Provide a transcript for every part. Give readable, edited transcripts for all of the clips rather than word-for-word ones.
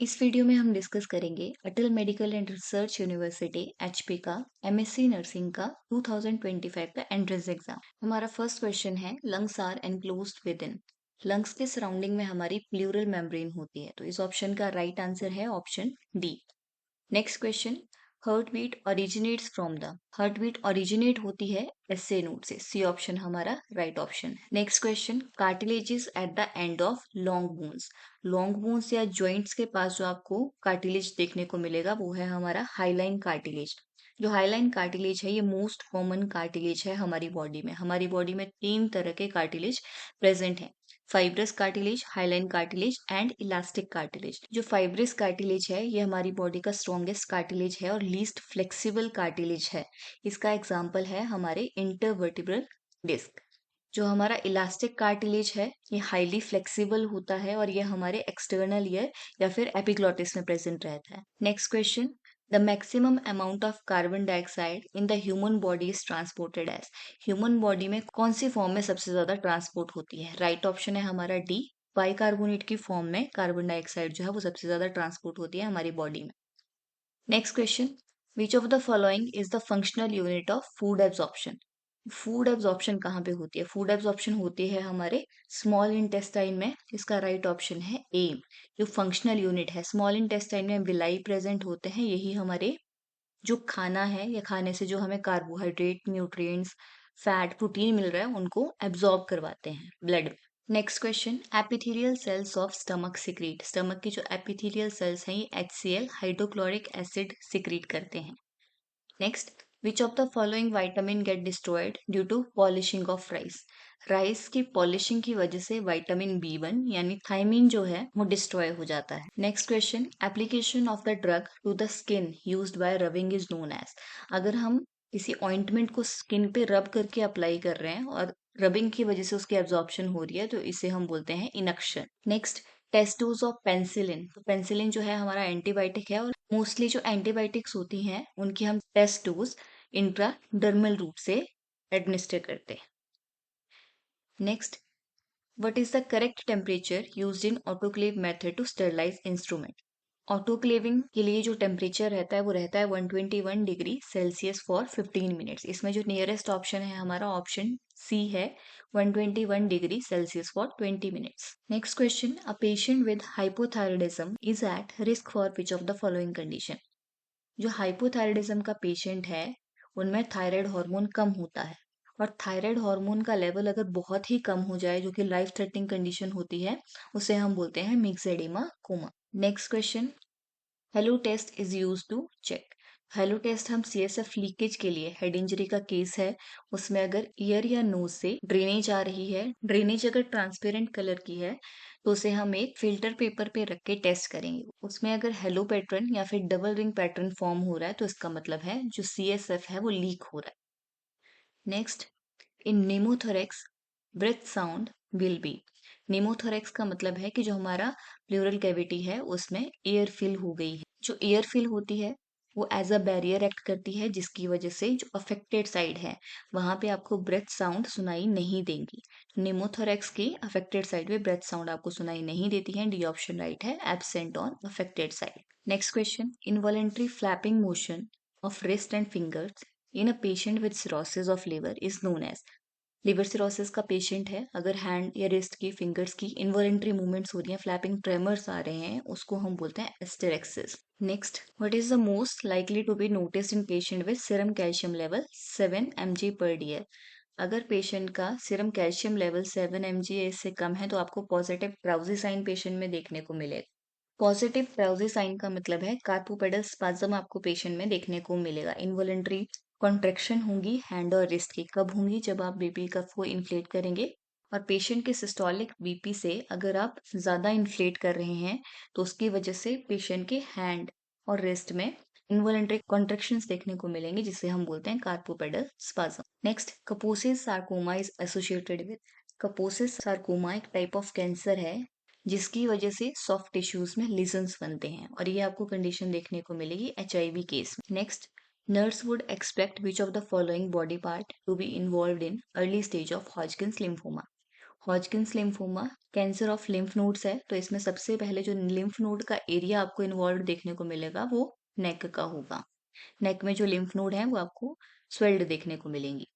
इस वीडियो में हम डिस्कस करेंगे Atal medical and research university HP का एमएससी नर्सिंग का 2025 का एंट्रेंस एग्जाम। हमारा फर्स्ट क्वेश्चन है, lungs are enclosed within. Lungs के सराउंडिंग में हमारी प्लूरल मेम्ब्रेन होती है, तो इस ऑप्शन का राइट आंसर है option D. Next question, heart beat originates from the. Heart beat originate होती है एसए नोड से, सी ऑप्शन हमारा राइट ऑप्शन है। Next question, cartilages at the end of long bones. Long bones या joints के पास जो आपको कार्टिलेज देखने को मिलेगा वो है हमारा हाईलाइन कार्टिलेज। जो हाईलाइन कार्टिलेज है ये मोस्ट कॉमन कार्टिलेज है हमारी बॉडी में। हमारी बॉडी में तीन तरह के कार्टिलेज प्रेजेंट हैं, fibrous cartilage, hyaline cartilage and elastic cartilage. जो फाइब्रस कार्टिलेज है ये हमारी बॉडी का स्ट्रॉन्गेस्ट कार्टिलेज है और लीस्ट फ्लेक्सिबल कार्टिलेज है। इसका एग्जाम्पल है हमारे इंटरवर्टिब्रल डिस्क। जो हमारा इलास्टिक कार्टिलेज है ये हाईली फ्लेक्सिबल होता है और ये हमारे एक्सटर्नल ईयर या फिर एपिग्लॉटिस में प्रेजेंट रहता है। Next question, the maximum amount of carbon dioxide in the human body is transported as. Human body में कौन सी फॉर्म में सबसे ज्यादा ट्रांसपोर्ट होती है? राइट ऑप्शन है हमारा डी, बाइकार्बोनेट की फॉर्म में कार्बन डाइऑक्साइड जो है वो सबसे ज्यादा ट्रांसपोर्ट होती है हमारी बॉडी में। Next question, which of the following is the functional unit of food absorption. Food absorption कहाँ पे होती है? फूड एब्जॉर्प्शन होती है हमारे स्मॉल इंटेस्टाइन में, इसका राइट ऑप्शन है ए। जो फंक्शनल यूनिट है, स्मॉल इंटेस्टाइन में विलाई प्रेजेंट होते हैं, यही हमारे जो खाना है या खाने से जो हमें कार्बोहाइड्रेट, न्यूट्रिएंट्स, फैट, प्रोटीन मिल रहा है उनको एब्जॉर्ब करवाते हैं ब्लड में। Next question, epithelial cells of stomach secrete. Stomach की जो एपिथेलियल सेल्स हैं ये HCl हाइड्रोक्लोरिक एसिड सिक्रीट करते हैं। Next, which of the following vitamin get destroyed due to polishing of rice. Rice की पॉलिशिंग की वजह से विटामिन B1 यानी थायमिन जो है वो डिस्ट्रॉय हो जाता है। Next question, application of the drug to the skin used by rubbing is known as. अगर हम किसी ऑइंटमेंट को स्किन पे रब करके अप्लाई कर रहे हैं और रबिंग की वजह से उसकी एब्जॉर्प्शन हो रही है तो इसे हम बोलते हैं inunction. Next, test dose of penicillin. तो पेंसिलिन जो है हमारा एंटीबायोटिक है और मोस्टली जो एंटीबायोटिक्स होती हैं उनकी हम टेस्ट डोज इंट्राडर्मल रूट से एडमिनिस्टर करते हैं। Next, what is the correct temperature used in autoclave method to sterilise instrument. Autoclaving के लिए जो टेम्परेचर रहता है वो रहता है 121 डिग्री सेल्सियस फॉर 15 मिनट्स। इसमें जो नियरेस्ट ऑप्शन है हमारा ऑप्शन सी है, 121 degree Celsius for 20 minutes. Next question, a patient with hypothyroidism is at risk for which of the following condition. जो हाइपोथायराइडिज्म का पेशेंट है उनमें थायराइड हार्मोन कम होता है और थायराइड हार्मोन का लेवल अगर बहुत ही कम हो जाए जो कि लाइफ थ्रेटनिंग कंडीशन होती है उसे हम बोलते हैं myxoedema coma. Next question, halo test is use to check. Halo test हम CSF लीकेज के लिए, हेड इंजरी का केस है उसमें अगर ईयर या नोज से ड्रेनेज आ रही है, ड्रेनेज अगर ट्रांसपेरेंट कलर की है तो उसे हम एक फिल्टर पेपर पे रख के टेस्ट करेंगे। उसमें अगर हेलो पैटर्न या फिर डबल रिंग पैटर्न फॉर्म हो रहा है तो इसका मतलब है जो CSF है वो लीक हो रहा है। Next, in pneumothorax breath sound will be. Pneumothorax का मतलब है कि जो हमारा प्लूरल कैविटी है उसमें एयर फिल हो गई है। जो एयर फिल होती है वो एज अ बैरियर एक्ट करती है जिसकी वजह से जो अफेक्टेड साइड है वहां पे आपको ब्रेथ साउंड सुनाई नहीं देंगी। निमोथोरेक्स की अफेक्टेड साइड पे ब्रेथ साउंड आपको सुनाई नहीं देती है, डी ऑप्शन राइट है, absent on affected side. Next question, involuntary flapping motion of wrist and fingers in a patient with cirrhosis of liver is known as. Liver cirrhosis का patient है, अगर hand या रिस्ट की, fingers की involuntary movements हो रही हैं, flapping tremors आ रहे हैं, उसको हम बोलते हैं asterixis. Next, what is the most likely to be noticed in patient with serum calcium level 7 mg per D. अगर पेशेंट का सीरम कैल्शियम लेवल 7 mg से कम है तो आपको पॉजिटिव ड्राउजी साइन पेशेंट में देखने को मिलेगा। पॉजिटिव ड्राउजी साइन का मतलब है कार्पोपेडल स्पाज्म आपको पेशेंट में देखने को मिलेगा। इनवॉलेंट्री कॉन्ट्रेक्शन होंगी हैंड और रिस्ट की, कब होंगी? जब आप बीपी कफ को इन्फ्लेट करेंगे। और पेशेंट के सिस्टोलिक बीपी से अगर आप ज्यादा इन्फ्लेट कर रहे हैं तो उसकी वजह से पेशेंट के हैंड और रिस्ट में इनवॉलेंट्री कॉन्ट्रेक्शंस देखने को मिलेंगे जिसे हम बोलते हैं carpopedal spasm. Next, Kaposi's sarcoma is associated with. Kaposi's sarcoma एक टाइप ऑफ कैंसर है जिसकी वजह से सॉफ्ट टिश्यूज में लीजन्स बनते हैं और ये आपको कंडीशन देखने को मिलेगी HIV केस में। Next, nurse would expect which of the following body part to be involve in early stage of Hodgkin's lymphoma. Hodgkin's lymphoma cancer of lymph nodes है, तो इसमें सबसे पहले जो लिम्फ नोड का एरिया आपको इन्वॉल्व देखने को मिलेगा वो नेक का होगा। नेक में जो लिम्फ नोड है वो आपको स्वेल्ड देखने को मिलेंगी।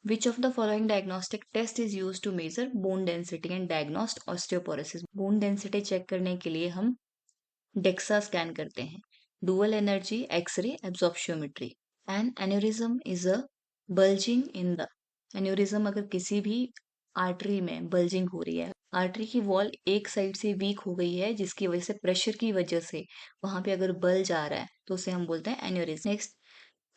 Which of the following diagnostic test is use to measure bone density and diagnose osteoporosis? Bone density check करने के लिए हम डेक्सा स्कैन करते हैं, dual energy X-ray absorptiometry. An aneurysm is a bulging in the, aneurysm अगर किसी भी artery में बल्जिंग हो रही है, आर्टरी की वॉल एक साइड से वीक हो गई है जिसकी वजह से प्रेशर की वजह से वहां पे अगर बल्ज आ रहा है तो उसे हम बोलते हैं aneurysm. Next,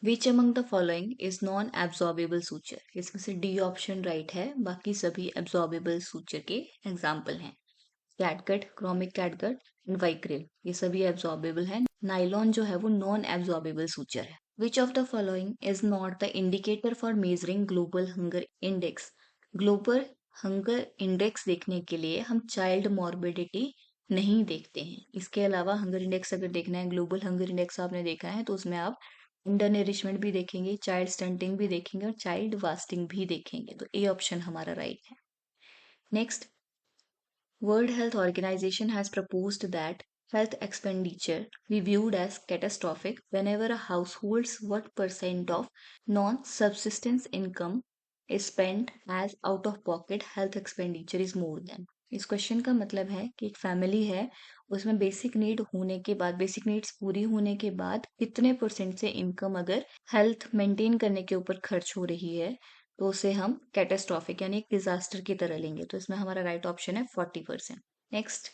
which among the following is non absorbable suture? इसमें से डी ऑप्शन राइट है, बाकी सभी एब्जॉर्बेबल सूचर के एग्जाम्पल हैं। कैटगट, क्रोमिक कैटगट एंड वाइक्रिल, ये सभी एब्जॉर्बेबल है। नाइलॉन जो है वो नॉन एब्जॉर्बेबल सूचर है। Which of the following is not the indicator for measuring global hunger index? Global hunger index देखने के लिए हम चाइल्ड मॉर्बिडिटी नहीं देखते हैं। इसके अलावा हंगर इंडेक्स अगर देखना है, ग्लोबल हंगर इंडेक्स आपने देखा है तो उसमें आप अंडर नरिशमेंट भी देखेंगे, चाइल्ड स्टंटिंग भी देखेंगे और चाइल्ड वास्टिंग भी देखेंगे, तो ए ऑप्शन हमारा राइट है। Next, World Health Organization has proposed that health expenditure be viewed as catastrophic whenever a household's what percent of non-subsistence income is spent as out-of-pocket health expenditure is more than। इस question का मतलब है कि एक family है, उसमें basic need होने के बाद, बेसिक नीड्स पूरी होने के बाद कितने परसेंट से इनकम अगर हेल्थ मेंटेन करने के ऊपर खर्च हो रही है, तो उसे हम कैटास्ट्रॉफिक यानी एक डिजास्टर की तरह लेंगे। तो इसमें हमारा राइट ऑप्शन है 40%। Next,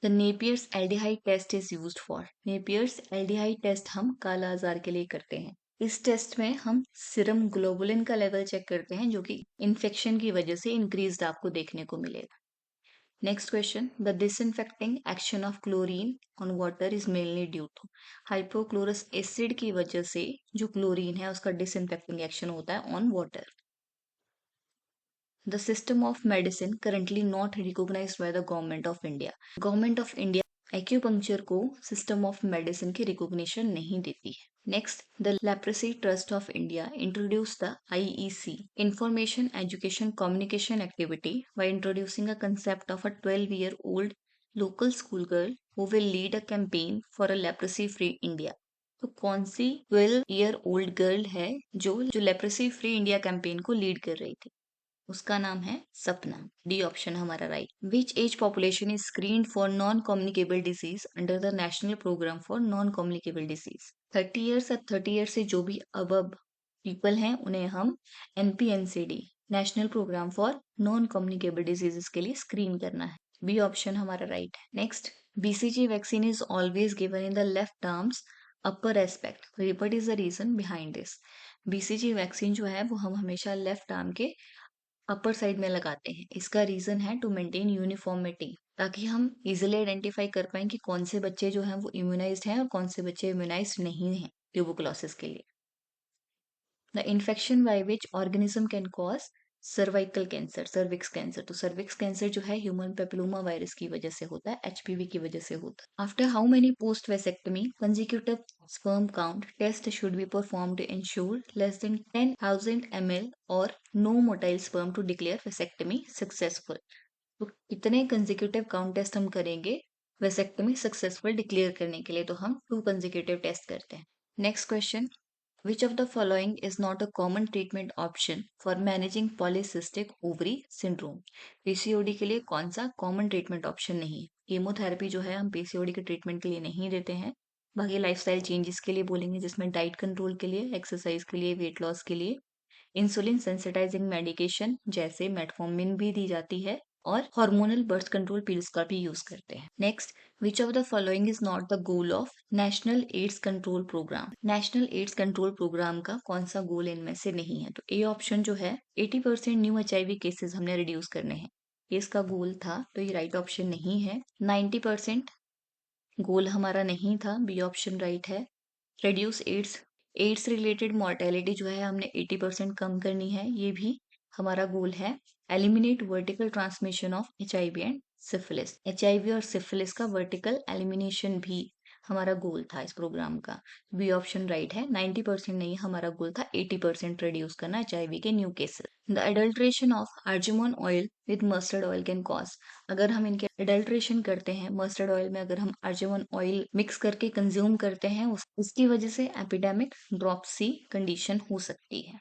the Napier's aldehyde test is used for. Napier's aldehyde test हम काला आजार के लिए करते हैं। इस टेस्ट में हम सीरम ग्लोबुलिन का लेवल चेक करते हैं जो कि इन्फेक्शन की वजह से इंक्रीज्ड आपको देखने को मिलेगा। Next question, the disinfecting action of chlorine on water is mainly due to. Hypochlorous acid की वजह से जो क्लोरीन है उसका डिसइंफेक्टिंग एक्शन होता है on water. The system of medicine currently not recognized by the government of India. Government of India acupuncture को system of medicine की रिकॉग्निशन नहीं देती है। Next, the leprosy trust of India introduce the IEC information education communication activity by introducing a concept of a 12-year-old local school girl who will lead a campaign for a leprosy free India। तो कौन सी 12-year-old girl है जो leprosy free India campaign को lead कर रही थी? उसका नाम है सपना। डी ऑप्शन हमारा right. Which age population is screen for non communicable disease अंडर द नेशनल प्रोग्राम फॉर नॉन कम्युनिकेबल डिजीज? 30 ईयर्स या 30 ईयर्स से जो भी अबव पीपल हैं उन्हें हम NPNCD national programme for non communicable diseases के लिए स्क्रीन करना है। बी ऑप्शन हमारा राइट है। Next, BCG vaccine is always given in the left arms upper aspect, what is the reason behind this? BCG vaccine जो है वो हम हमेशा लेफ्ट आर्म के अपर साइड में लगाते हैं। इसका रीजन है टू मेंटेन यूनिफॉर्मिटी, ताकि हम इजिली आइडेंटिफाई कर पाए कि कौन से बच्चे जो हैं वो इम्यूनाइज्ड हैं और कौन से बच्चे इम्यूनाइज्ड नहीं हैं ट्यूबरकुलोसिस के लिए। The infection by which organism can cause cervical cancer, cervix cancer. तो सर्विक्स कैंसर जो है ह्यूमन पेपिलोमा वायरस की वजह से होता है, HPV की वजह से होता है। After how many post vasectomy consecutive sperm count test should be performed to ensure less than 10,000 ml or no motile sperm to declare vasectomy successful? तो कितने कंसेक्यूटिव काउंट टेस्ट हम करेंगे वेसेक्टमी सक्सेसफुल डिक्लेयर करने के लिए? तो हम 2 consecutive test करते हैं। Next question, which of the following is not a common treatment option for managing polycystic ovary syndrome? PCOD के लिए कौन सा कॉमन ट्रीटमेंट ऑप्शन नहीं है? केमोथेरेपी जो है हम PCOD के ट्रीटमेंट के लिए नहीं देते हैं। बाकी लाइफस्टाइल चेंजेस के लिए बोलेंगे, जिसमें डाइट कंट्रोल के लिए, एक्सरसाइज के लिए, वेट लॉस के लिए इंसुलिन सेंसिटाइजिंग मेडिकेशन जैसे मेटफॉर्मिन भी दी जाती है और हार्मोनल बर्थ कंट्रोल पिल्स का भी यूज करते हैं। Next, which of the following is not the goal of national AIDS control programme? National AIDS control programme का कौन सा गोल इनमें से नहीं है? तो ए ऑप्शन जो है 80% न्यू HIV केसेस हमने रिड्यूस करने हैं, ये इसका गोल था, तो ये राइट ऑप्शन नहीं है। 90% गोल हमारा नहीं था, बी ऑप्शन राइट है। रिड्यूस एड्स रिलेटेड मॉर्टेलिटी जो है हमने 80% कम करनी है, ये भी हमारा गोल है। Eliminate vertical transmission of HIV and syphilis, HIV और सिफिलिस का वर्टिकल एलिमिनेशन भी हमारा गोल था इस प्रोग्राम का। बी ऑप्शन राइट है। 90% नहीं, हमारा गोल था 80% रिड्यूस करना एचआईवी के new cases. The adulteration of argemone oil with mustard oil can cause, अगर हम इनके एडल्ट्रेशन करते हैं, मस्टर्ड ऑयल में अगर हम आर्जिमोन ऑयल मिक्स करके कंज्यूम करते हैं, उसकी वजह से एपिडेमिक ड्रॉपसी कंडीशन हो सकती है।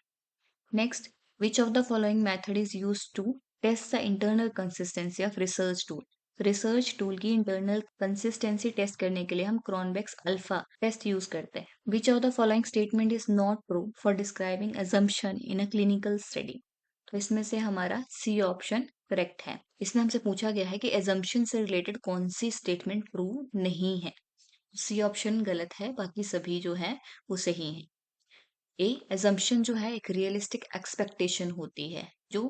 Next, which of the following method is used to test the internal consistency of research tool? Research tool की इंटरनल कंसिस्टेंसी टेस्ट करने के लिए हम क्रॉनबेक्स अल्फा टेस्ट यूज करते हैं। विच of the following statement is not true for describing assumption in a clinical study? तो इसमें से हमारा सी ऑप्शन करेक्ट है। इसमें हमसे पूछा गया है कि एजम्पशन से रिलेटेड कौन सी स्टेटमेंट ट्रू नहीं है। सी ऑप्शन गलत है, बाकी सभी जो है वो सही है। एजम्पशन जो है एक रियलिस्टिक एक्सपेक्टेशन होती है जो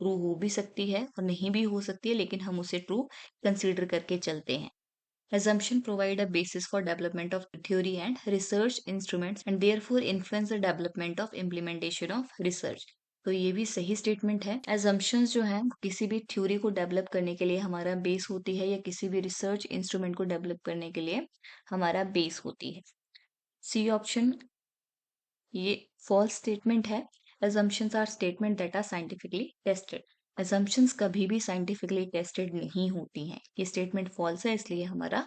ट्रू हो भी सकती है और नहीं भी हो सकती है, लेकिन हम उसे ट्रू कंसीडर करके चलते हैं। Assumption provide a basis for development of theory and research instruments and therefore influence the development of implementation of research. तो ये भी सही स्टेटमेंट है। Assumptions जो है किसी भी थ्योरी को डेवलप करने के लिए हमारा बेस होती है, या किसी भी रिसर्च इंस्ट्रूमेंट को डेवलप करने के लिए हमारा बेस होती है। सी ऑप्शन ये फॉल्स स्टेटमेंट है। assumptions are statement that are scientifically tested. assumptions कभी भी साइंटिफिकली टेस्टेड नहीं होती हैं। ये स्टेटमेंट फॉल्स है, इसलिए हमारा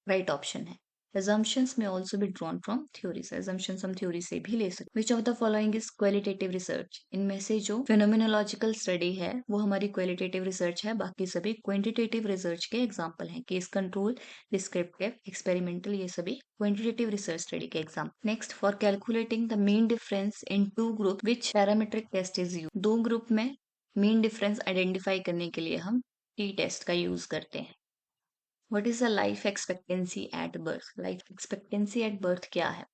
राइट ऑप्शन है। assumptions may also be drawn from theories। assumptions हम थ्योरी से भी ले सकते हैं। which of the following is qualitative research? इनमें से जो phenomenological study है वो हमारी qualitative research है, बाकी सभी quantitative research के एग्जाम्पल हैं। केस कंट्रोल, डिस्क्रिप्टिव, एक्सपेरिमेंटल, ये सभी क्वांटिटेटिव रिसर्च स्टडी के example. Next, for calculating the mean difference in two group which parametric test is use? दो ग्रुप में मीन डिफरेंस आइडेंटिफाई करने के लिए हम टी टेस्ट का यूज करते हैं। What is the life expectancy at birth? Life expectancy at birth क्या है?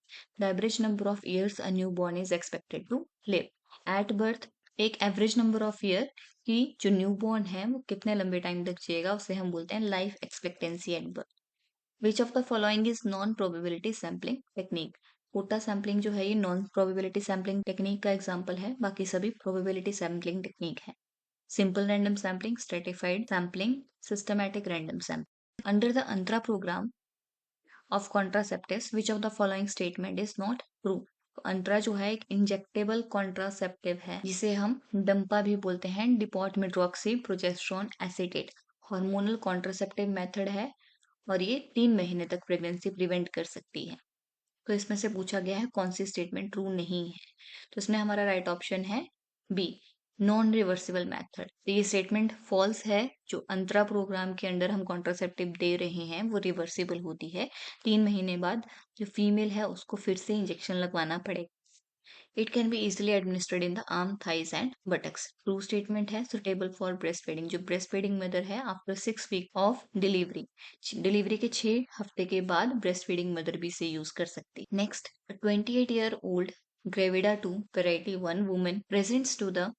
The average number of years a newborn is expected to live. At birth एक एवरेज नंबर ऑफ ईयर की जो newborn है वो कितने लंबे टाइम तक जिएगा उसे हम बोलते हैं life expectancy at birth. Which of the following is non probability sampling technique? Quota sampling जो है ये नॉन प्रोबेबिलिटी सैम्पलिंग टेक्निक का एग्जाम्पल है, बाकी सभी प्रोबेबिलिटी सैम्पलिंग टेक्निक है। Simple random sampling, stratified sampling, systematic random sampling. Under the ANTRA program of contraceptives, which of the following statement is not true? अंतरा जो है एक इंजेक्टेबल कॉन्ट्रासेप्टिव है जिसे हम डंपा भी बोलते हैं, depot medroxy progesterone acetate. Hormonal contraceptive method है और ये 3 महीने तक प्रेगनेंसी प्रिवेंट कर सकती है। तो इसमें से पूछा गया है कौन सी स्टेटमेंट ट्रू नहीं है, तो इसमें हमारा राइट ऑप्शन है बी, नॉन रिवर्सिबल मेथड। तो ये स्टेटमेंट फॉल्स है। जो अंतरा प्रोग्राम के अंडर हम कॉन्ट्रासेप्टिव दे रहे हैं वो रिवर्सिबल होती है। 3 महीने बाद जो फीमेल है उसको फिर से इंजेक्शन लगवाना पड़ेगा। It can be easily administered in the arm, thighs and buttocks. True statement है सुटेबल फॉर ब्रेस्ट फीडिंग। जो ब्रेस्ट फीडिंग मदर है after 6 week of delivery, delivery के 6 हफ्ते के बाद ब्रेस्ट फीडिंग मदर भी इसे यूज कर सकती। Next, 28-year-old gravida 2 variety 1 woman presents to the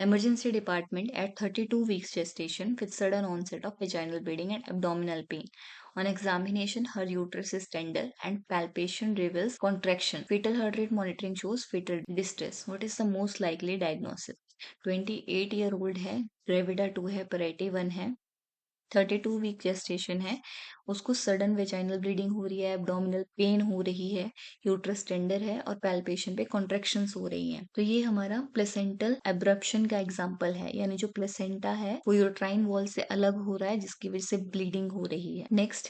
emergency department at 32 weeks gestation with sudden onset of vaginal bleeding and abdominal pain. On examination, her uterus is tender and palpation reveals contraction. Fetal heart rate monitoring shows fetal distress. What is the most likely diagnosis? 28-year-old है, gravida 2 है, parity 1 है, 32 week gestation है, उसको sudden vaginal bleeding हो रही है, abdominal pain हो रही है, यूट्रस टेंडर है और पैल्पेशन पे कॉन्ट्रेक्शंस हो रही हैं। तो ये हमारा प्लेसेंटल एब्रप्शन का एग्जांपल है, यानी जो प्लेसेंटा है वो यूट्राइन वॉल से अलग हो रहा है जिसकी वजह से ब्लीडिंग हो रही है। Next,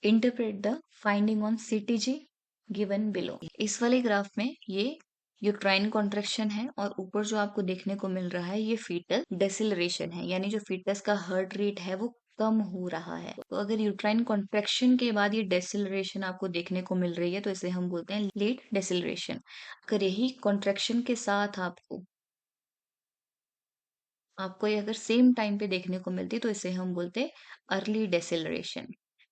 interpret the finding on CTG given below. इस वाले ग्राफ में ये यूट्राइन कॉन्ट्रेक्शन है और ऊपर जो आपको देखने को मिल रहा है ये फीटल डेसिलरेशन है, यानी जो फीटस का हार्ट रेट है वो कम हो रहा है। तो अगर यूट्राइन कॉन्ट्रेक्शन के बाद ये डेसिलरेशन आपको देखने को मिल रही है तो इसे हम बोलते हैं लेट डेसिलरेशन। अगर यही कॉन्ट्रेक्शन के साथ आपको ये अगर सेम टाइम पे देखने को मिलती तो इसे हम बोलते हैं अर्ली डेसिलरेशन।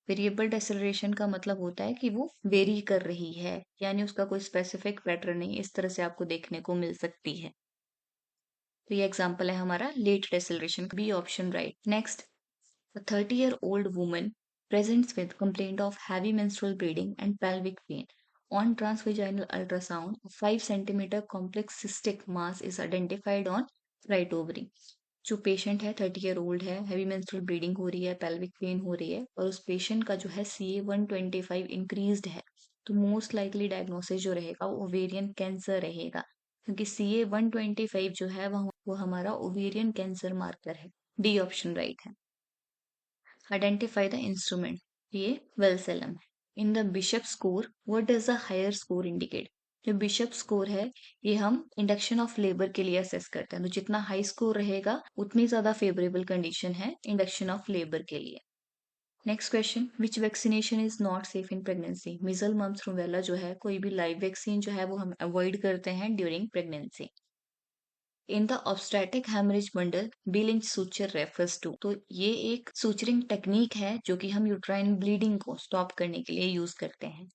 वेरिएबल डेसिलरेशन का मतलब होता है कि वो वेरी कर रही है, यानी उसका कोई स्पेसिफिक पैटर्न नहीं, इस तरह से आपको देखने को मिल सकती है। तो ये एग्जांपल है हमारा late deceleration, B option right. Next, a 30-year-old woman presents with complaint of heavy menstrual bleeding and pelvic pain. On transvaginal ultrasound, a 5 centimeter complex cystic mass is identified on right ovary. जो patient है 30 year old है, heavy menstrual bleeding हो रही है, pelvic pain हो रही है और उस पेशेंट का जो है CA 125 इंक्रीज्ड है, तो मोस्ट लाइकली डायग्नोसिस जो रहेगा वो ओवेरियन कैंसर रहेगा, क्योंकि CA 125 जो है वो हमारा ओवेरियन कैंसर मार्कर है। डी ऑप्शन राइट है। आइडेंटिफाई द इंस्ट्रूमेंट, ये वेलसेलम है। In the Bishop score what does the higher score indicate? जो बिशप स्कोर है ये हम इंडक्शन ऑफ लेबर के लिए असेस करते हैं, तो जितना हाई स्कोर रहेगा उतनी ज्यादा फेवरेबल कंडीशन है इंडक्शन ऑफ लेबर के लिए। Next question, which vaccination is not safe in pregnancy? Measles mumps rubella जो है कोई भी लाइव वैक्सीन जो है वो हम अवॉइड करते हैं during pregnancy. In the obstetric haemorrhage bundle billing suture refers to, तो ये एक सूचरिंग टेक्निक है जो कि हम यूट्राइन ब्लीडिंग को स्टॉप करने के लिए यूज करते हैं।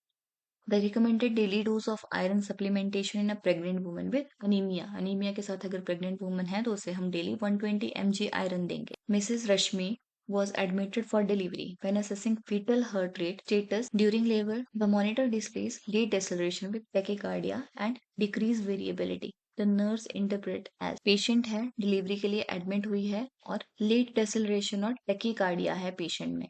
The recommended daily dose of iron supplementation in a pregnant woman with anaemia, anaemia के साथ अगर प्रेग्नेंट वुमन है तो उसे हम डेली 120 mg आयरन देंगे। Mrs Rashmi was admitted for delivery. When assessing fetal heart rate status during labor, the monitor displays rate deceleration with tachycardia and decreased variability. The nurse interpret as patient है, delivery के लिए admit हुई है और late डेसिलरेशन और tachycardia है patient में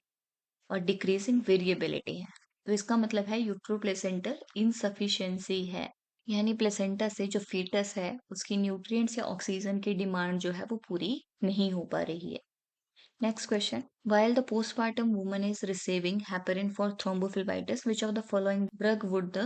और डिक्रीजिंग वेरिएबिलिटी है, तो इसका मतलब है यूट्रोप्लेसेंटल इनसफिशिएंसी है, यानी प्लेसेंटा से जो फीटस है उसकी न्यूट्रिएंट्स या ऑक्सीजन की डिमांड जो है वो पूरी नहीं हो पा रही है। Next question. While the postpartum woman is receiving heparin for thrombophlebitis, which of the following drug would the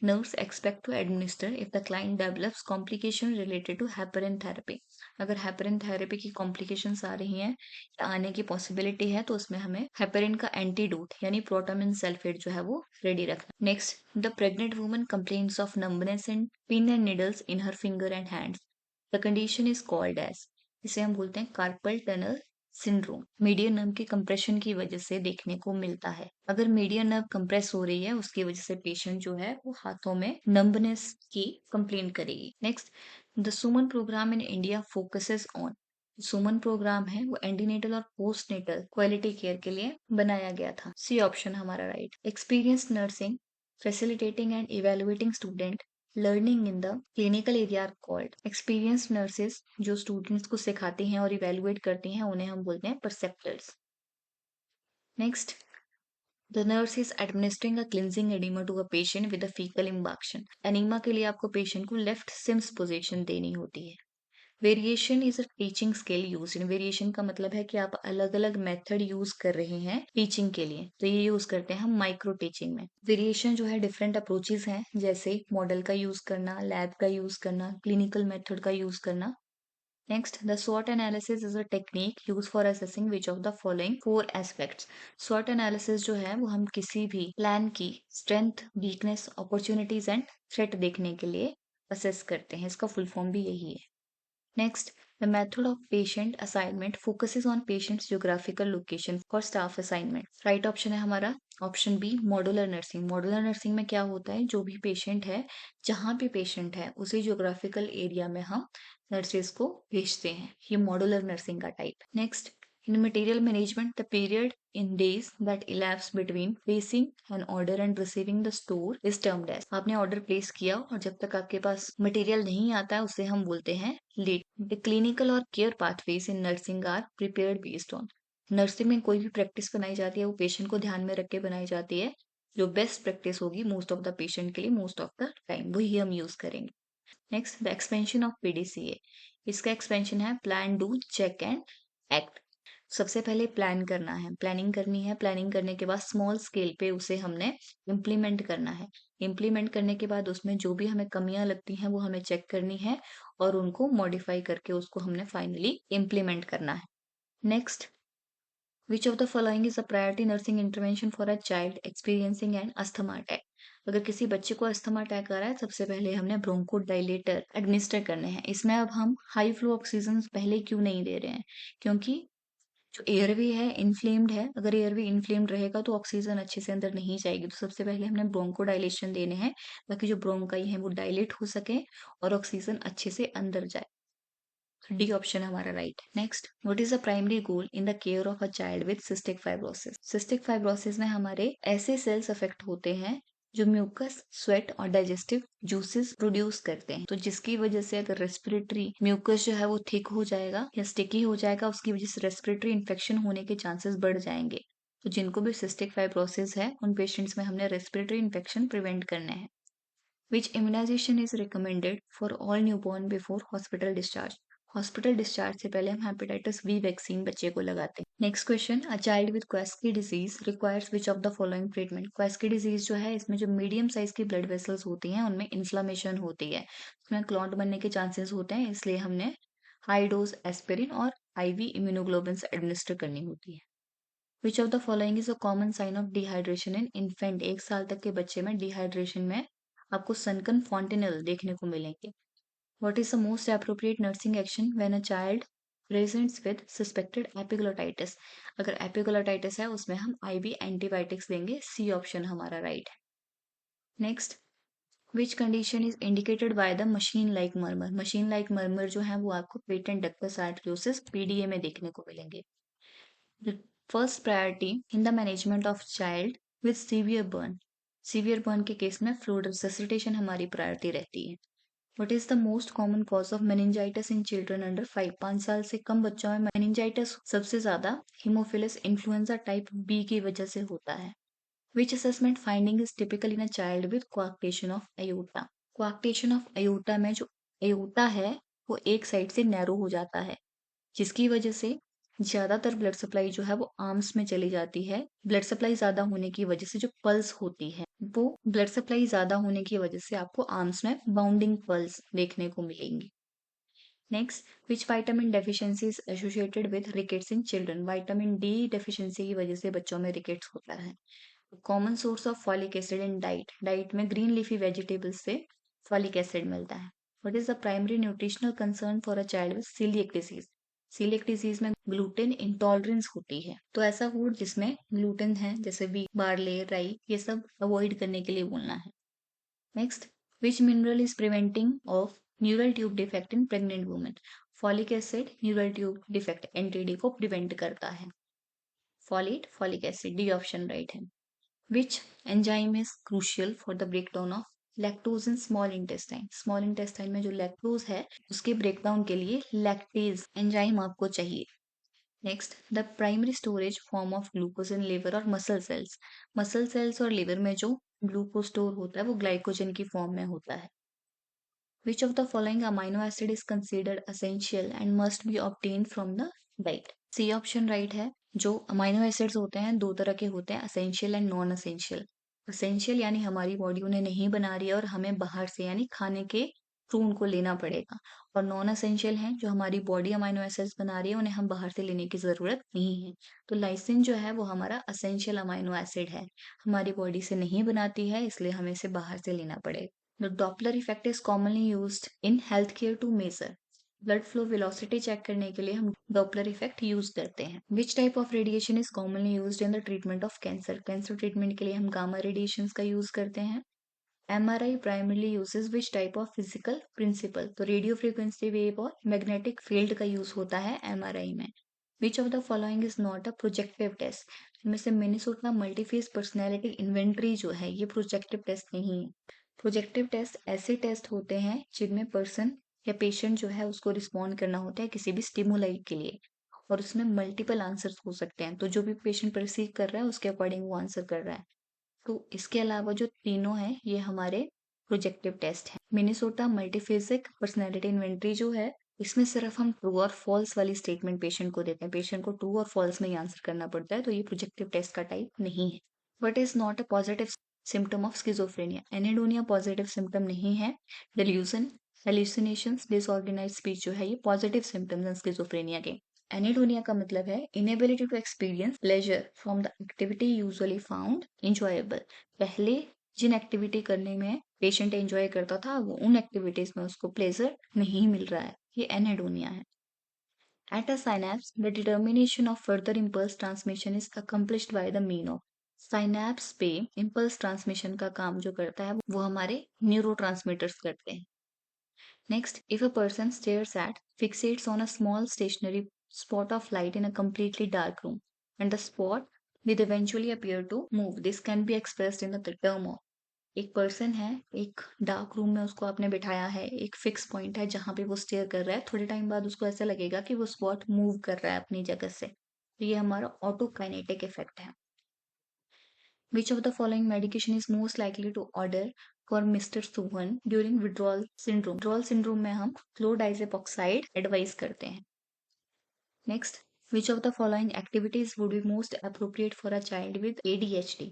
nurse expect to administer if the client develops complication related to heparin therapy? अगर heparin therapy की complications आ रही हैं या आने की possibility है तो उसमें हमें heparin का antidote यानी protamine sulfate जो है वो ready रखना। Next, the pregnant woman complains of numbness and pin and needles in her finger and hands. The condition is called as, इसे हम बोलते हैं carpal tunnel syndrome, median nerve के कंप्रेशन की वजह से देखने को मिलता है। अगर मीडियन नर्व कंप्रेस हो रही है उसकी वजह से पेशेंट जो है वो हाथों में नंबनेस की कंप्लेन करेगी। Next, the Suman programme in India focuses on, Suman programme है वो एंटीनेटल और पोस्टनेटल क्वालिटी केयर के लिए बनाया गया था। सी ऑप्शन हमारा right. Experience nursing facilitating and evaluating student learning in the clinical area are called. Experience nurses जो स्टूडेंट्स को सिखाती हैं और इवेलुएट करती हैं उन्हें हम बोलते हैं preceptors. Next, the nurse is administering a cleansing oedema to a patient with a faecal impaction. Enema के लिए आपको पेशेंट को लेफ्ट सिम्स पोजीशन देनी होती है। Variation is a teaching skill use in, variation का मतलब है कि आप अलग अलग मेथड यूज कर रहे हैं टीचिंग के लिए, तो ये यूज करते हैं हम माइक्रो टीचिंग में। वेरिएशन जो है डिफरेंट अप्रोचेस हैं, जैसे मॉडल का यूज करना, लैब का यूज करना, क्लिनिकल मेथड का यूज करना। Next, the SWOT analysis is a technique used for assessing which of the following four aspects. SWOT analysis जो है वो हम किसी भी प्लान की strength, weakness, opportunities and threat देखने के लिए असेस करते हैं, इसका फुल फॉर्म भी यही है। Next, the method of patient assignment focuses on patient's geographical location for staff assignment. Right option है हमारा option B modular nursing. Modular nursing में क्या होता है, जो भी पेशेंट है, जहाँ पे पेशेंट है उसी ज्योग्राफिकल एरिया में हम नर्सेज को भेजते हैं, ये मॉड्यूलर नर्सिंग का type. Next, in material management the period in days that elapse between placing an order and receiving the store is termed as. आपने ऑर्डर प्लेस किया और जब तक आपके पास मटेरियल नहीं आता है उसे हम बोलते हैं लेट। द क्लिनिकल और care pathways in nursing are prepared based on, nursing में कोई भी प्रैक्टिस बनाई जाती है वो पेशेंट को ध्यान में रख के बनाई जाती है, जो बेस्ट प्रैक्टिस होगी मोस्ट ऑफ द पेशेंट के लिए मोस्ट ऑफ द टाइम वही हम यूज करेंगे। Next, the expansion of PDCA, इसका एक्सपेंशन है plan do check and act. सबसे पहले प्लान करना है, प्लानिंग करनी है, प्लानिंग करने के बाद स्मॉल स्केल पे उसे हमने इम्प्लीमेंट करना है, इम्प्लीमेंट करने के बाद उसमें जो भी हमें कमियां लगती हैं वो हमें चेक करनी है और उनको मॉडिफाई करके उसको हमने फाइनली इम्प्लीमेंट करना है। Next, which of the following is a priority nursing intervention for a child experiencing an asthma attack? अगर किसी बच्चे को अस्थमा अटैक आ रहा है सबसे पहले हमने ब्रोंको डायलेटर एडमिनिस्टर करने हैं। इसमें अब हम हाई फ्लो ऑक्सीजन पहले क्यों नहीं दे रहे हैं, क्योंकि जो एयरवे है इन्फ्लेम्ड है, अगर एयरवे इन्फ्लेम्ड रहेगा तो ऑक्सीजन अच्छे से अंदर नहीं जाएगी, तो सबसे पहले हमने ब्रोंको डायलेशन देने हैं ताकि जो ब्रोंकाई है वो डायलेट हो सके और ऑक्सीजन अच्छे से अंदर जाए। डी ऑप्शन हमारा right. Next, what is the primary goal in the care of a child with cystic fibrosis? Cystic fibrosis में हमारे ऐसे सेल्स अफेक्ट होते हैं जो म्यूकस, स्वेट और डाइजेस्टिव जूसेस प्रोड्यूस करते हैं। तो जिसकी वजह से अगर रेस्पिरेटरी म्यूकस जो है वो थिक हो जाएगा या स्टिकी हो जाएगा, उसकी वजह से रेस्पिरेटरी इन्फेक्शन होने के चांसेस बढ़ जाएंगे। तो जिनको भी सिस्टिक फाइब्रोसिस है, उन पेशेंट्स में हमने रेस्पिरेटरी इन्फेक्शन प्रिवेंट करने हैं। Which immunization is recommended for all newborn before hospital discharge? Hospital discharge से पहले हम हेपेटाइटिस बी वैक्सीन बच्चे को लगाते हैं। Next question, a child with Kawasaki disease requires which of the following treatment? Kawasaki disease जो है, इसमें जो मीडियम साइज की ब्लड वेसल्स होती हैं उनमें इन्फ्लामेशन होती है, उसमें क्लॉट बनने के चांसेस होते हैं, इसलिए हमने हाई डोज एस्पिरिन और आईवी इम्यूनोग्लोबिन एडमिनिस्टर करनी होती है। Which of the following is a common sign of dehydration in infant? 1 साल तक के बच्चे में डिहाइड्रेशन में आपको सनकन फॉन्टेनल देखने को मिलेंगे। What is the most appropriate nursing action when a child presents with suspected epiglottitis? अगर एपिग्लोटाइटिस है उसमें हम आईवी एंटीबायोटिक्स देंगे, सी ऑप्शन हमारा राइट है। Next, which condition is indicated by the machine like murmur? Machine like murmur जो है वो आपको पेटेंट डक्टस आर्टरियोसिस पीडीए में देखने को मिलेंगे। The first priority in the management of child with severe burn. Severe burn के केस में fluid resuscitation हमारी प्रायोरिटी रहती है। What is the most common cause of meningitis in children under 5? 5 साल से कम बच्चों में meningitis सबसे ज्यादा hemophilus influenza type B की वजह से होता है। Which assessment finding is typical in a child with coarctation of aorta? Coarctation of aorta में जो aorta है वो एक साइड से नैरो हो जाता है, जिसकी वजह से ज्यादातर ब्लड सप्लाई जो है वो आर्म्स में चली जाती है। ब्लड सप्लाई ज्यादा होने की वजह से जो पल्स होती है, वो ब्लड सप्लाई ज्यादा होने की वजह से आपको आर्म्स में बाउंडिंग पल्स देखने को मिलेंगी। Next, which vitamin deficiency is associated with rickets in children? Vitamin D deficiency की वजह से बच्चों में रिकेट्स होता है। Common source of folic acid in diet? Diet में ग्रीन लीफी वेजिटेबल्स से फॉलिक एसिड मिलता है। What is the primary nutritional concern for a child with celiac disease? Celiac disease में ग्लूटेन इंटॉलरेंस होती है, तो ऐसा फूड जिसमें ग्लूटेन है जैसे वीट, बार्ले, राई, ये सब अवॉइड करने के लिए बोलना है। Next, which mineral is preventing of neural tube defect in pregnant women? Folic acid neural tube defect NTD को प्रिवेंट करता है। Folate, folic acid, D option right है। Which enzyme is crucial for the breakdown of lactose in small intestine? Small intestine में जो lactose है उसके breakdown के लिए लैक्टेज एंजाइम आपको चाहिए। Next, the primary storage form of glucose in liver और मसल सेल्स? मसल सेल्स और लिवर में जो ग्लूकोज स्टोर होता है वो ग्लाइकोजन की फॉर्म में होता है। Which of the following amino acid is considered essential and must be obtained from the diet? C option right है। जो अमाइनो एसिड्स होते हैं दो तरह के होते हैं, essential and non essential. Essential यानी हमारी बॉडी उन्हें नहीं बना रही है और हमें बाहर से यानी खाने के थ्रू उनको लेना पड़ेगा, और नॉन असेंशियल हैं जो हमारी बॉडी अमाइनो एसिड्स बना रही है, उन्हें हम बाहर से लेने की जरूरत नहीं है। तो लाइसिन जो है वो हमारा असेंशियल अमाइनो एसिड है, हमारी बॉडी से नहीं बनाती है, इसलिए हमें इसे बाहर से लेना पड़ेगा। The Doppler effect is commonly used in healthcare to measure. Blood flow velocity check करने के लिए हम डॉपलर इफेक्ट यूज करते हैं। Which type of radiation is commonly used in the treatment of cancer? Cancer treatment के लिए हम gamma radiation का यूज करते हैं। MRI primarily uses which type of physical principle? तो रेडियो फ्रीक्वेंसी वेव और मैग्नेटिक फील्ड का यूज होता है एमआरआई में। Which of the following is not a projective test? इनमें से मिनेसोटा मल्टीफेस पर्सनैलिटी इन्वेंट्री जो है ये प्रोजेक्टिव टेस्ट नहीं है। प्रोजेक्टिव टेस्ट ऐसे टेस्ट होते हैं जिनमें पर्सन या पेशेंट जो है उसको रिस्पॉन्ड करना होता है किसी भी स्टिमुलाई के लिए, और उसमें मल्टीपल आंसर्स हो सकते हैं, तो जो भी पेशेंट परसीव कर रहा है उसके अकॉर्डिंग वो आंसर कर रहा है। तो इसके अलावा जो तीनों हैं ये हमारे प्रोजेक्टिव टेस्ट हैं। मिनेसोटा मल्टीफेसिक पर्सनैलिटी इन्वेंट्री जो है, इसमें सिर्फ हम ट्रू और फॉल्स वाली स्टेटमेंट पेशेंट को देते हैं, पेशेंट को ट्रू और फॉल्स में ही आंसर करना पड़ता है, तो ये प्रोजेक्टिव टेस्ट का टाइप नहीं है। But is not a positive symptom of schizophrenia? Anhedonia positive symptom नहीं है। डिल्यूजन, हेल्यूसिनेशंस, डिसऑर्गेनाइज्ड स्पीच जो है ये पॉजिटिव सिम्टम्स हैं स्किजोफ्रेनिया के। एनेडोनिया का मतलब है inability to experience pleasure from the activity usually found enjoyable. पहले जिन एक्टिविटी करने में पेशेंट एंजॉय करता था वो उन एक्टिविटीज में उसको प्लेजर नहीं मिल रहा है, ये एनेडोनिया है। At a synapse, the determination of further impulse transmission is accomplished by the mean of। Synapse पे इम्पल्स ट्रांसमिशन का काम जो करता है वो हमारे न्यूरोट्रांसमीटर्स करते हैं। Next, if a person stares at fixates on a small stationary spot of light in a completely dark room and the spot will eventually appear to move, this can be expressed in the term of। एक person है, एक dark room में उसको आपने बिठाया है, एक fix point है जहाँ पे वो स्टेयर कर रहा है, थोड़े टाइम बाद उसको ऐसा लगेगा कि वो स्पॉट मूव कर रहा है अपनी जगह से, तो ये हमारा ऑटोकाइनेटिक इफेक्ट है। Which of the following medication is most likely to order for Mr. Suhan during withdrawal syndrome? Withdrawal syndrome में हम chlordiazepoxide एडवाइस करते हैं। Next, which of the following activities would be most appropriate for a child with ADHD?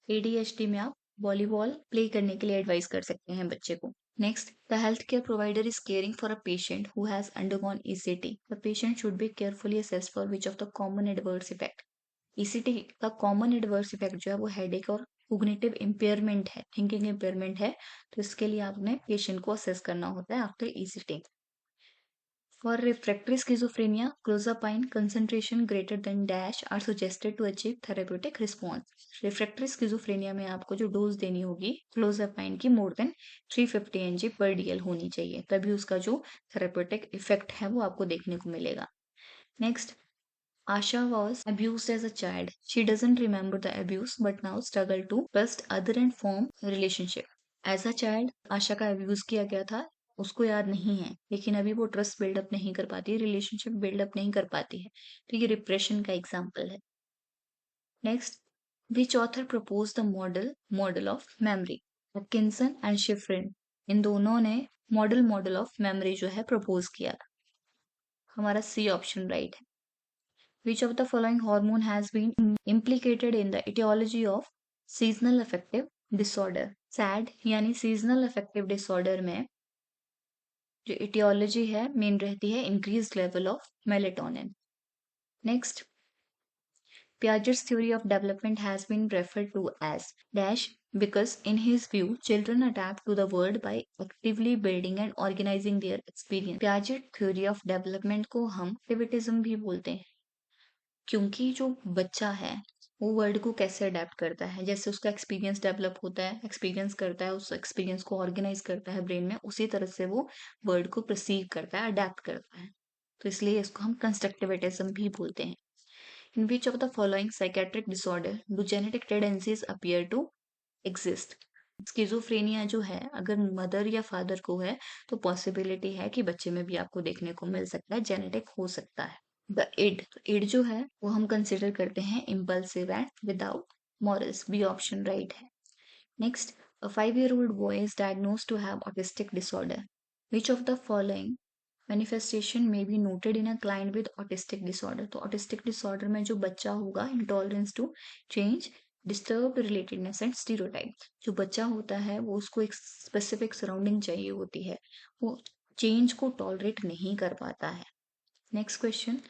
ADHD में आप volleyball play करने के लिए advice कर सकते हैं बच्चे को। Next, the healthcare provider is caring for a patient who has undergone ECT. The patient should be carefully assessed for which of the common adverse effect. ECT का कॉमन एडवर्स इफेक्ट जो है वो headache और cognitive impairment है, thinking impairment है, तो इसके लिए आपने पेशेंट को असेस करना होता है after ECT. For refractory schizophrenia, clozapine concentration greater than dash are suggested to achieve therapeutic response. Refractory schizophrenia में आपको जो डोज देनी होगी क्लोज़ापाइन की more than 350 mg per DL होनी चाहिए, तभी उसका जो थेरेप्यूटिक इफेक्ट है वो आपको देखने को मिलेगा। Next, Asha was abused as a child. She doesn't remember the abuse but now struggle to trust other and form relationship. As a child, आशा का अब्यूज किया गया था, उसको याद नहीं है, लेकिन अभी वो ट्रस्ट बिल्डअप नहीं कर पाती है, रिलेशनशिप बिल्डअप नहीं कर पाती है, तो ये रिप्रेशन का एग्जाम्पल है। Next, which author propose the model of memory? Atkinson and Shiffrin, इन दोनों ने मॉडल ऑफ मेमोरी जो है प्रपोज किया था। हमारा सी ऑप्शन राइट है। Which of the following hormone has been implicated in the etiology of seasonal affective disorder? SAD यानी seasonal affective disorder में जो etiology है मेन रहती है increased level of melatonin. Next, Piaget's theory of development has been referred to as dash because in his view children adapt to the world by actively building and organizing their experience. Piaget theory of development को हम activism भी बोलते हैं, क्योंकि जो बच्चा है वो वर्ल्ड को कैसे अडेप्ट करता है, जैसे उसका एक्सपीरियंस डेवलप होता है, एक्सपीरियंस करता है, उस एक्सपीरियंस को ऑर्गेनाइज करता है ब्रेन में, उसी तरह से वो वर्ल्ड को परसीव करता है, अडेप्ट करता है, तो इसलिए इसको हम कंस्ट्रक्टिविटिज्म भी बोलते हैं। In which of the following psychiatric disorder do genetic tendencies appear to exist? Schizophrenia जो है अगर मदर या फादर को है तो पॉसिबिलिटी है कि बच्चे में भी आपको देखने को मिल सकता है, जेनेटिक हो सकता है। द इड जो है वो हम कंसिडर करते हैं impulsive and without morals, B option right है। Next, a 5-year-old boy is diagnosed to have autistic disorder. Which of the following manifestation may be noted in a client with autistic disorder? तो autistic disorder में जो बच्चा होगा intolerance to change, disturbed relatedness and stereotype, जो बच्चा होता है वो उसको एक स्पेसिफिक सराउंडिंग चाहिए होती है, वो चेंज को टॉलरेट नहीं कर पाता है। Next question,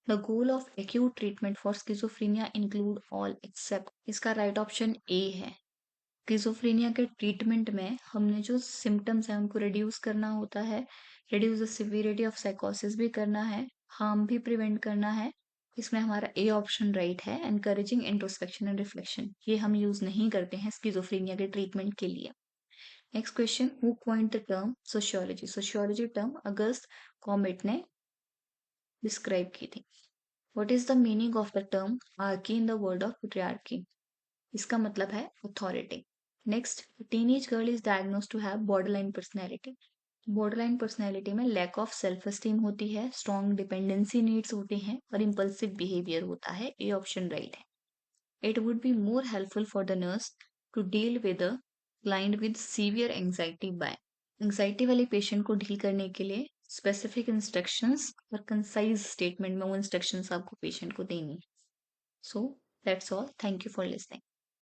the goal of acute treatment for schizophrenia include all except, इसका राइट ऑप्शन ए है। स्किज़ोफ्रेनिया के ट्रीटमेंट में हमने जो सिम्टम्स हैं उनको रिड्यूस करना होता है, रिड्यूस द सिवियरिटी ऑफ साइकोसिस भी करना है, हार्म भी प्रिवेंट करना है, इसमें हमारा ए ऑप्शन राइट है, एनकरेजिंग इंट्रोस्पेक्शन एंड रिफ्लेक्शन, ये हम यूज नहीं करते हैं स्किज़ोफ्रेनिया के ट्रीटमेंट के लिए। Next question, who coined the term sociology? Sociology term August comet ने डिस्क्राइब की थी। What is the meaning of the term archy in the word of patriarchy? इसका मतलब है authority. Next, a teenage girl is diagnosed to have borderline personality. borderline personality में lack of self esteem होती है, strong dependency needs होते हैं और impulsive behavior होता है, A option right है। It would be more helpful for the nurse to deal with a client with severe anxiety by, anxiety वाले पेशेंट को डील करने के लिए स्पेसिफिक इंस्ट्रक्शंस और कंसाइज स्टेटमेंट में वो इंस्ट्रक्शंस आपको पेशेंट को देनी है। So that's all, thank you for listening.